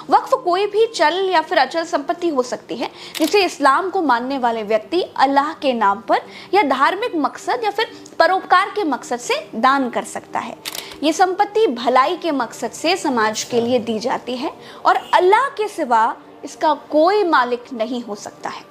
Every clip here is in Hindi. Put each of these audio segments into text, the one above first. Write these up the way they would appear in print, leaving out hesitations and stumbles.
वक्फ कोई भी चल या फिर अचल संपत्ति हो सकती है जिसे इस्लाम को मानने वाले व्यक्ति अल्लाह के नाम पर या धार्मिक मकसद या फिर परोपकार के मकसद से दान कर सकता है। ये संपत्ति भलाई के मकसद से समाज के लिए दी जाती है और अल्लाह के सिवा इसका कोई मालिक नहीं हो सकता है।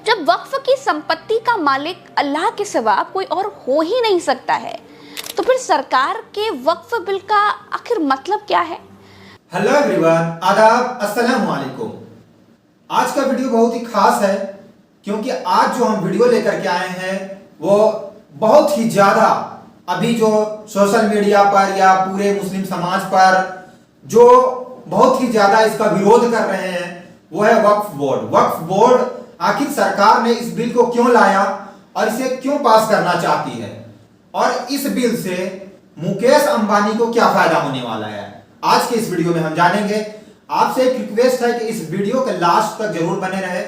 जब वक्फ की संपत्ति का मालिक अल्लाह के सिवा कोई और हो ही नहीं सकता है, तो फिर सरकार के वक्फ बिल का आखिर मतलब क्या है? हेलो एवरीवन, आदाब, अस्सलाम वालेकुम। आज का वीडियो बहुत ही खास है क्योंकि आज जो हम वीडियो लेकर के आए हैं वो बहुत ही ज्यादा अभी जो सोशल मीडिया पर या पूरे मुस्लिम समाज पर जो बहुत ही ज्यादा इसका विरोध कर रहे हैं वो है वक्फ बोर्ड। वक्फ बोर्ड आखिर सरकार ने इस बिल को क्यों लाया और इसे क्यों पास करना चाहती है और इस बिल से मुकेश अंबानी को क्या फायदा होने वाला है, आज के इस वीडियो में हम जानेंगे। आपसे एक रिक्वेस्ट है कि इस वीडियो के लास्ट तक जरूर बने रहे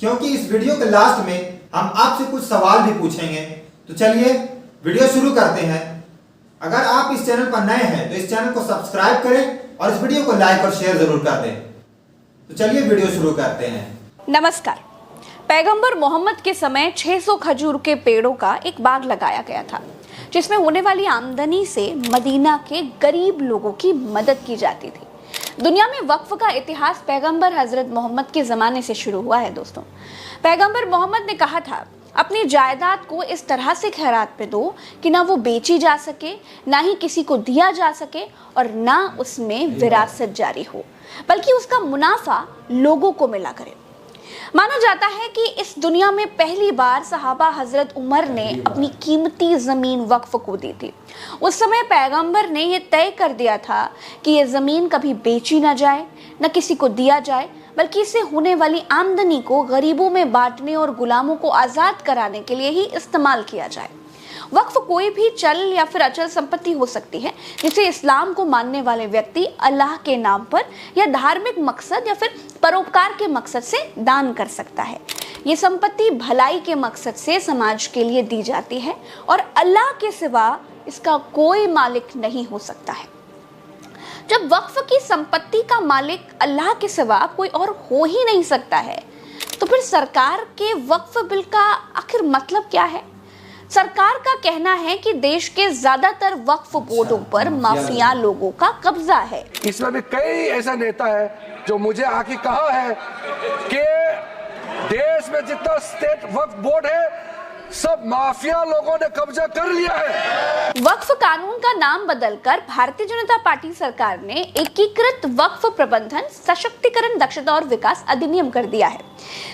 क्योंकि इस वीडियो के लास्ट में हम आपसे कुछ सवाल भी पूछेंगे। तो चलिए वीडियो शुरू करते हैं। अगर आप इस चैनल पर नए हैं तो इस चैनल को सब्सक्राइब करें और इस वीडियो को लाइक और शेयर जरूर कर दें। तो चलिए वीडियो शुरू करते हैं। नमस्कार। पैगंबर मोहम्मद के समय 600 खजूर के पेड़ों का एक बाग लगाया गया था जिसमें होने वाली आमदनी से मदीना के गरीब लोगों की मदद की जाती थी। दुनिया में वक्फ का इतिहास पैगंबर हजरत मोहम्मद के ज़माने से शुरू हुआ है दोस्तों। पैगंबर मोहम्मद ने कहा था, अपनी जायदाद को इस तरह से खैरात पे दो कि ना वो बेची जा सके, ना ही किसी को दिया जा सके और ना उसमें विरासत जारी हो, बल्कि उसका मुनाफा लोगों को मिला करे। माना जाता है कि इस दुनिया में पहली बार सहाबा हजरत उमर ने अपनी कीमती ज़मीन वक्फ को दी थी। उस समय पैगंबर ने यह तय कर दिया था कि यह ज़मीन कभी बेची ना जाए, न किसी को दिया जाए, बल्कि इससे होने वाली आमदनी को गरीबों में बांटने और गुलामों को आज़ाद कराने के लिए ही इस्तेमाल किया जाए। वक्फ कोई भी चल या फिर अचल संपत्ति हो सकती है जिसे इस्लाम को मानने वाले व्यक्ति अल्लाह के नाम पर या धार्मिक मकसद या फिर परोपकार के मकसद से दान कर सकता है। ये संपत्ति भलाई के मकसद से समाज के लिए दी जाती है और अल्लाह के सिवा इसका कोई मालिक नहीं हो सकता है। जब वक्फ की संपत्ति का मालिक अल्लाह के सिवा कोई और हो ही नहीं सकता है, तो फिर सरकार के वक्फ बिल का आखिर मतलब क्या है? सरकार का कहना है कि देश के ज्यादातर वक्फ बोर्डों पर माफिया लोगों का कब्जा है। इसमें भी कई ऐसा नेता है जो मुझे आके कहा है कि देश में जितना स्टेट वक्फ बोर्ड है सब माफिया लोगों ने कब्जा कर लिया है। वक्फ कानून का नाम बदलकर भारतीय जनता पार्टी सरकार ने एकीकृत वक्फ प्रबंधन, सशक्तिकरण, दक्षता और विकास अधिनियम कर दिया है।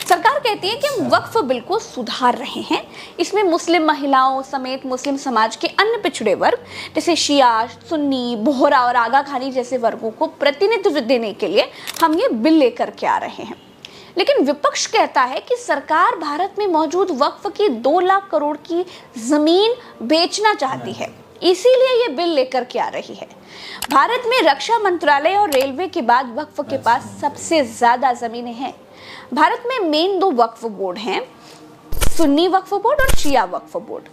सरकार कहती है कि हम वक्फ बिल को सुधार रहे हैं। इसमें मुस्लिम महिलाओं समेत मुस्लिम समाज के अन्य पिछड़े वर्ग जैसे शिया, सुन्नी, बोहरा और आगा खानी जैसे वर्गों को प्रतिनिधित्व देने के लिए हम ये बिल लेकर के आ रहे हैं। लेकिन विपक्ष कहता है कि सरकार भारत में मौजूद वक्फ की 2 लाख करोड़ की जमीन बेचना चाहती है, इसीलिए ये बिल लेकर के आ रही है। भारत में रक्षा मंत्रालय और रेलवे के बाद वक्फ के पास सबसे ज्यादा जमीनें हैं। भारत में मेन 2 वक्फ बोर्ड हैं, सुन्नी वक्फ बोर्ड और शिया वक्फ बोर्ड।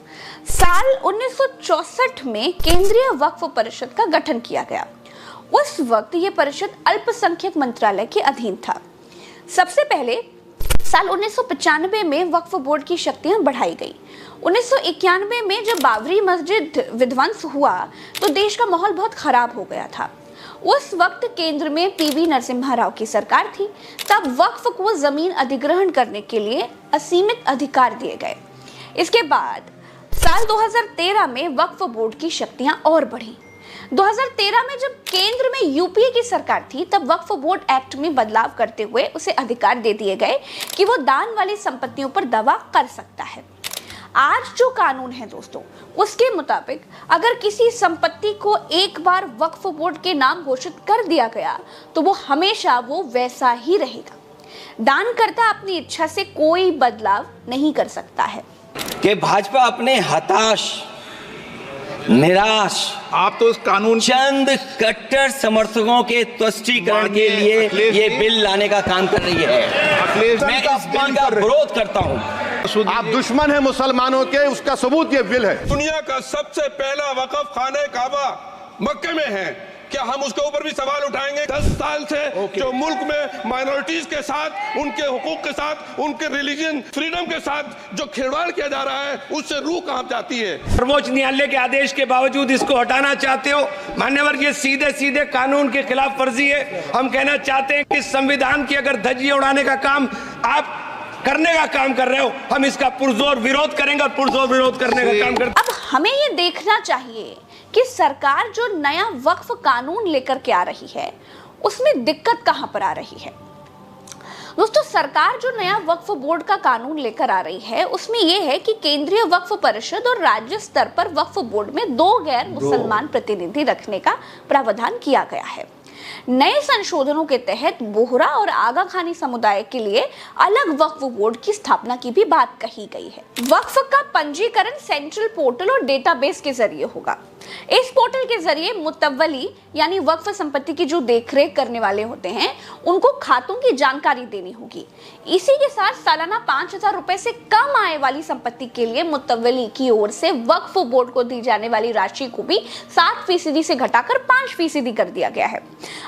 साल 1964 में केंद्रीय वक्फ परिषद का गठन किया गया। उस वक्त ये परिषद अल्पसंख्यक मंत्रालय के अधीन था। सबसे पहले साल 1995 में वक्फ बोर्ड की शक्तियां बढ़ाई गई। 1991 में जब बाबरी मस्जिद विध्वंस हुआ तो देश का माहौल बहुत खराब हो गया था। उस वक्त केंद्र में पीवी नरसिम्हा राव की सरकार थी। तब वक्फ को जमीन अधिग्रहण करने के लिए असीमित अधिकार दिए गए। इसके बाद साल 2013 में वक्फ बोर्ड की शक्तियां और बढ़ी। 2013 में जब केंद्र में यूपीए की सरकार थी तब वक्फ बोर्ड एक्ट में बदलाव करते हुए उसे अधिकार दे दिए गए कि वो दान वाली संपत्तियों पर दावा कर सकता है। आज जो कानून है दोस्तों, उसके मुताबिक अगर किसी संपत्ति को एक बार वक्फ बोर्ड के नाम घोषित कर दिया गया तो वो हमेशा वो वैसा ही रहेगा। दानकर्ता अपनी इच्छा से कोई बदलाव नहीं कर सकता है। कि भाजपा अपने हताश, निराश, आप तो उस कानून चंद कट्टर समर्थकों के तुष्टीकरण के लिए ये बिल लाने का काम कर रही है। मैं इस बिल का विरोध करता हूँ। आप दुश्मन हैं मुसलमानों के, उसका सबूत ये बिल है। दुनिया का सबसे पहला वक़फ़ खाने काबा मक्के में है। क्या हम उसके ऊपर भी सवाल उठाएंगे? 10 साल से जो मुल्क में माइनॉरिटीज के साथ, उनके हुकूक के साथ, उनके रिलीजन फ्रीडम के साथ जो खिलवाड़ किया जा रहा है, उससे रूह कांप जाती है। सर्वोच्च न्यायालय के आदेश के बावजूद इसको हटाना चाहते हो मान्यवर, ये सीधे सीधे कानून के खिलाफ वर्जी है। हम कहना चाहते हैं कि संविधान की अगर धज्जियां उड़ाने का काम आप करने का काम कर रहे हो, हम इसका पुरजोर विरोध करेंगे और पुरजोर विरोध करने का काम करेंगे। अब हमें ये देखना चाहिए कि सरकार जो नया वक्फ कानून लेकर के आ रही है उसमें दिक्कत कहां पर आ रही है। दोस्तों, सरकार जो नया वक्फ बोर्ड का कानून लेकर आ रही है उसमें यह है कि केंद्रीय वक्फ परिषद और राज्य स्तर पर वक्फ बोर्ड में 2 गैर मुसलमान प्रतिनिधि रखने का प्रावधान किया गया है। नए संशोधनों के तहत बोहरा और आगा खानी समुदाय के लिए अलग वक्फ बोर्ड की स्थापना की भी बात कही गई है। वक्फ का पंजीकरण सेंट्रल पोर्टल और डेटाबेस के जरिए होगा। इस पोर्टल के जरिए मुतव्वली यानी वक्फ संपत्ति की जो देखरेख करने वाले होते हैं उनको खातों की जानकारी देनी होगी। इसी के साथ सालाना 5,000 रुपए से कम आय वाली संपत्ति के लिए मुतव्वली की ओर से वक्फ बोर्ड को दी जाने वाली राशि को भी 7% से घटाकर 5% कर दिया गया है।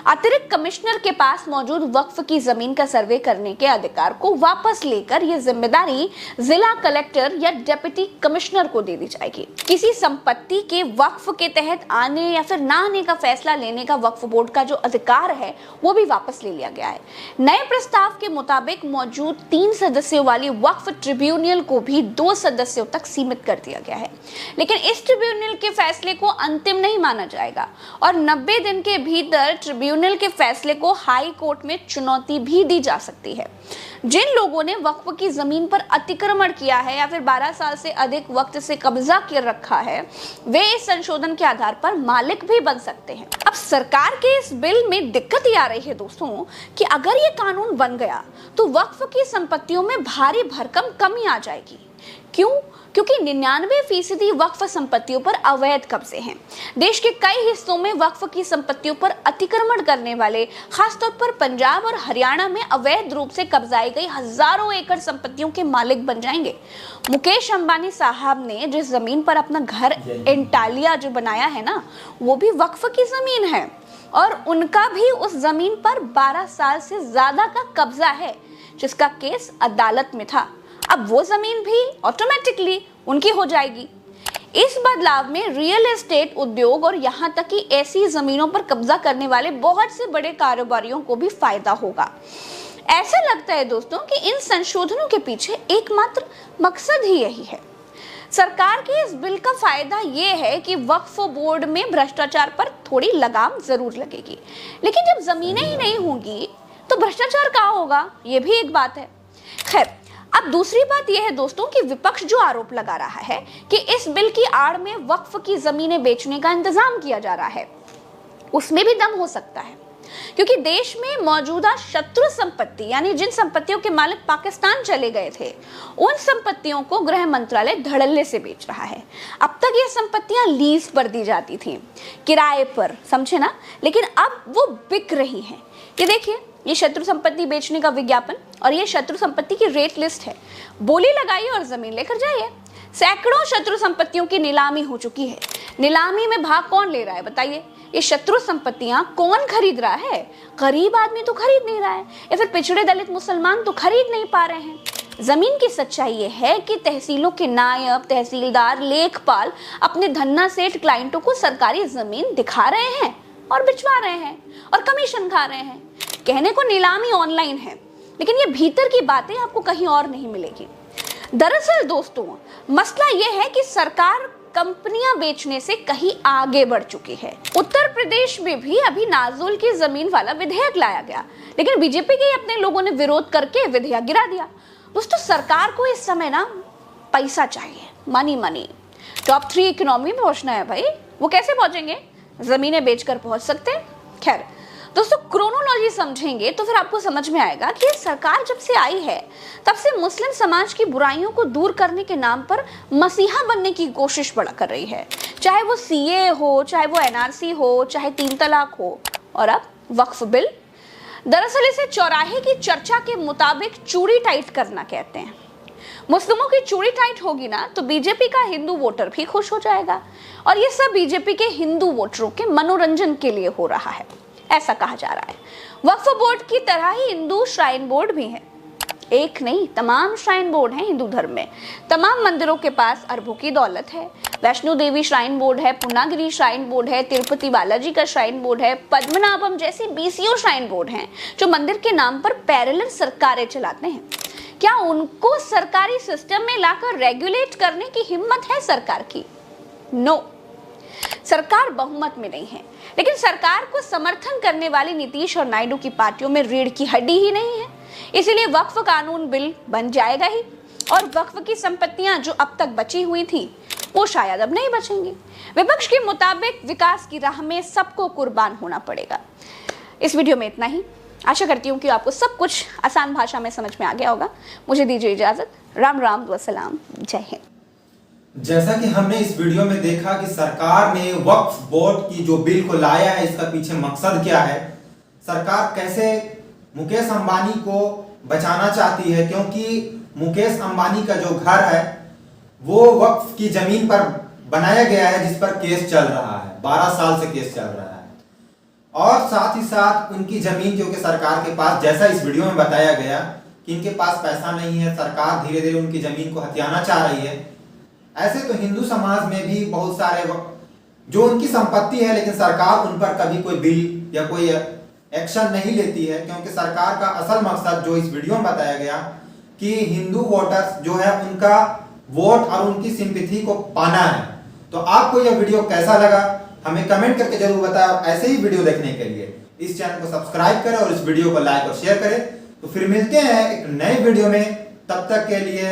अतिरिक्त कमिश्नर के पास मौजूद वक्फ की जमीन का सर्वे करने के अधिकार को वापस लेकर यह जिम्मेदारी जिला कलेक्टर या डिप्टी कमिश्नर को दे दी जाएगी। किसी संपत्ति के वक्फ के तहत आने या फिर ना आने का फैसला लेने का वक्फ बोर्ड का जो अधिकार है वो भी वापस ले लिया गया है। नए प्रस्ताव के मुताबिक मौजूद 3 सदस्यों वाली वक्फ ट्रिब्यूनल को भी 2 सदस्यों तक सीमित कर दिया गया है। लेकिन इस ट्रिब्यूनल के फैसले को अंतिम नहीं माना जाएगा और 90 दिन के भीतर ट्रिब्यूनल के फैसले को हाई कोर्ट में चुनौती भी दी जा सकती है। जिन लोगों ने वक्फ की जमीन पर अतिक्रमण किया है या फिर 12 साल से अधिक वक्त से कब्जा कर रखा है वे इस संशोधन के आधार पर मालिक भी बन सकते हैं। अब सरकार के इस बिल में दिक्कत ये आ रही है दोस्तों कि अगर ये कानून बन गया तो वक्फ की संपत्तियों में भारी भरकम कमी आ जाएगी। क्यों? क्योंकि 99% वक्फ संपत्तियों पर अवैध कब्जे हैं। देश के कई हिस्सों में वक्फ की संपत्तियों पर अतिक्रमण करने वाले खासतौर पर पंजाब और हरियाणा में अवैध रूप से कब्जाई गई हजारों एकड़ संपत्तियों के मालिक बन जाएंगे। मुकेश अंबानी साहब ने जिस जमीन पर अपना घर एंटालिया जो बनाया है ना, वो भी वक्फ की जमीन है और उनका भी उस जमीन पर 12 साल से ज्यादा का कब्जा है जिसका केस अदालत में था। अब वो जमीन भी ऑटोमेटिकली उनकी हो जाएगी। इस बदलाव में रियल एस्टेट उद्योग और यहां तक कि ऐसी जमीनों पर कब्जा करने वाले बहुत से बड़े कारोबारियों को भी फायदा होगा। ऐसा लगता है दोस्तों कि इन संशोधनों के पीछे एकमात्र मकसद ही यही है। सरकार के इस बिल का फायदा ये है कि वक्फ बोर्ड में भ्रष्टाचार पर थोड़ी लगाम जरूर लगेगी, लेकिन जब जमीनें ही नहीं होंगी तो भ्रष्टाचार कहाँ होगा, ये भी एक बात है। खैर, अब दूसरी बात यह है दोस्तों कि विपक्ष जो आरोप लगा रहा है कि इस बिल की आड़ में वक्फ की जमीनें बेचने का इंतजाम किया जा रहा है, उसमें भी दम हो सकता है, क्योंकि देश में मौजूदा शत्रु संपत्ति यानी जिन संपत्तियों के मालिक पाकिस्तान चले गए थे उन संपत्तियों को गृह मंत्रालय धड़ल्ले से बेच रहा है। अब तक ये संपत्तियां लीज पर दी जाती थी, किराए पर, समझे ना, लेकिन अब वो बिक रही हैं। ये देखिए, ये शत्रु संपत्ति बेचने का विज्ञापन और ये शत्रु संपत्ति की रेट लिस्ट है। बोली लगाइए और जमीन लेकर जाइए। सैकड़ों शत्रु संपत्तियों की नीलामी हो चुकी है। नीलामी में भाग कौन ले रहा है बताइए? ये शत्रु संपत्तियां कौन खरीद रहा है? गरीब आदमी तो खरीद नहीं रहा है या फिर पिछड़े दलित मुसलमान तो खरीद नहीं पा रहे हैं। जमीन की सच्चाई ये है कि तहसीलों के नायब, तहसीलदार, लेखपाल अपने धन्ना सेठ क्लाइंटों को सरकारी जमीन दिखा रहे हैं और बिचवा रहे हैं और कमीशन खा रहे हैं। कहने को नीलामी ऑनलाइन है, लेकिन ये भीतर की बातें आपको कहीं और नहीं मिलेगी। दरअसल दोस्तों, मसला ये है कि सरकार कंपनियां बेचने से कहीं आगे बढ़ चुकी है। उत्तर प्रदेश में भी अभी नाजुल की जमीन वाला विधेयक लाया गया, लेकिन बीजेपी के अपने लोगों ने विरोध करके विधेयक गिरा दिया। दोस्तों, सरकार को इस समय ना पैसा चाहिए, मनी मनी। टॉप 3 इकोनॉमी में पहुंचना है भाई, वो कैसे पहुंचेंगे? जमीनें बेचकर पहुंच सकते हैं। खैर दोस्तों, क्रोनोलॉजी समझेंगे तो फिर आपको समझ में आएगा कि सरकार जब से आई है तब से मुस्लिम समाज की बुराइयों को दूर करने के नाम पर मसीहा बनने की कोशिश बड़ा कर रही है। चाहे वो सीए हो, चाहे वो एनआरसी हो, चाहे 3 तलाक हो, और अब वक्फ बिल। दरअसल इसे चौराहे की चर्चा के मुताबिक चूड़ी टाइट करना कहते हैं। मुस्लिमों की चूड़ी टाइट होगी ना तो बीजेपी का हिंदू वोटर भी खुश हो जाएगा और ये सब बीजेपी के हिंदू वोटरों के मनोरंजन के लिए हो रहा है, ऐसा कहा जा रहा है। वक्फ बोर्ड की तरह ही हिंदू श्राइन बोर्ड भी है। एक नहीं, तमाम श्राइन बोर्ड हैं हिंदू धर्म में। तमाम मंदिरों के पास अरबों की दौलत है। वैष्णो देवी श्राइन बोर्ड है, पूर्णागिरी श्राइन बोर्ड है, तिरुपति बालाजी का श्राइन बोर्ड है, पद्मनाभम जैसी बीसीओ श्राइन बोर्ड हैं जो मंदिर के नाम पर पैरेलल सरकारें चलाते हैं। क्या उनको सरकारी सिस्टम में लाकर रेगुलेट करने की हिम्मत है सरकार की? नो, सरकार बहुमत में नहीं है, लेकिन सरकार को समर्थन करने वाली नीतीश और नायडू की पार्टियों में रीढ़ की हड्डी ही नहीं है। इसीलिए वक्फ कानून बिल बन जाएगा ही और वक्फ की संपत्तियां जो अब तक बची हुई थी वो शायद अब नहीं बचेंगी। विपक्ष के मुताबिक विकास की राह में सबको कुर्बान होना पड़ेगा। इस वीडियो में इतना ही। आशा करती हूँ कि आपको सब कुछ आसान भाषा में समझ में आ गया होगा। मुझे दीजिए इजाजत। राम राम व सलाम। जय हिंद। जैसा कि हमने इस वीडियो में देखा कि सरकार ने वक्फ बोर्ड की जो बिल को लाया है, इसका पीछे मकसद क्या है, सरकार कैसे मुकेश अंबानी को बचाना चाहती है, क्योंकि मुकेश अंबानी का जो घर है वो वक्फ की जमीन पर बनाया गया है जिस पर केस चल रहा है, 12 साल से केस चल रहा है। और साथ ही साथ उनकी जमीन, क्योंकि सरकार के पास, जैसा इस वीडियो में बताया गया कि इनके पास पैसा नहीं है, सरकार धीरे धीरे उनकी जमीन को हथियाना चाह रही है। ऐसे तो हिंदू समाज में भी बहुत सारे जो उनकी संपत्ति है, लेकिन सरकार उन पर कभी कोई बिल या कोई एक्शन नहीं लेती है, क्योंकि सरकार का असल मकसद जो इस वीडियो में बताया गया कि हिंदू वोटर्स जो है उनका वोट और उनकी सिंपैथी को पाना है। तो आपको यह वीडियो कैसा लगा हमें कमेंट करके जरूर बताएं। ऐसे ही वीडियो देखने के लिए इस चैनल को सब्सक्राइब करें और इस वीडियो को लाइक और शेयर करें। तो फिर मिलते हैं एक नए वीडियो में, तब तक के लिए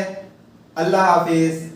अल्लाह हाफिज।